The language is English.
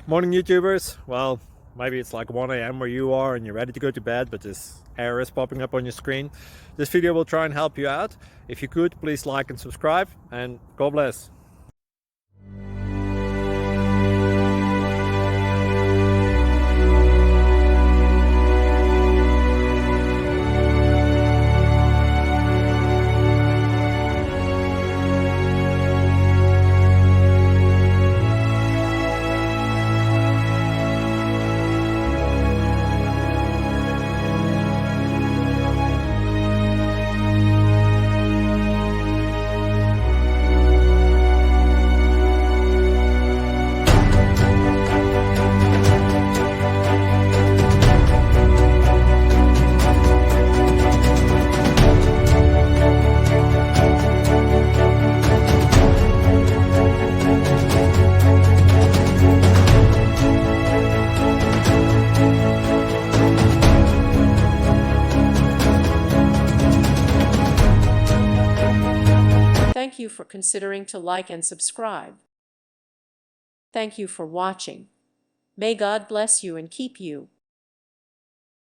Morning, YouTubers. Well, maybe it's like 1 a.m. where you are and you're ready to go to bed, but this error is popping up on your screen. This video will try and help you out. If you could, please like and subscribe, and God bless. Thank you for considering to like and subscribe. Thank you for watching. May God bless you and keep you.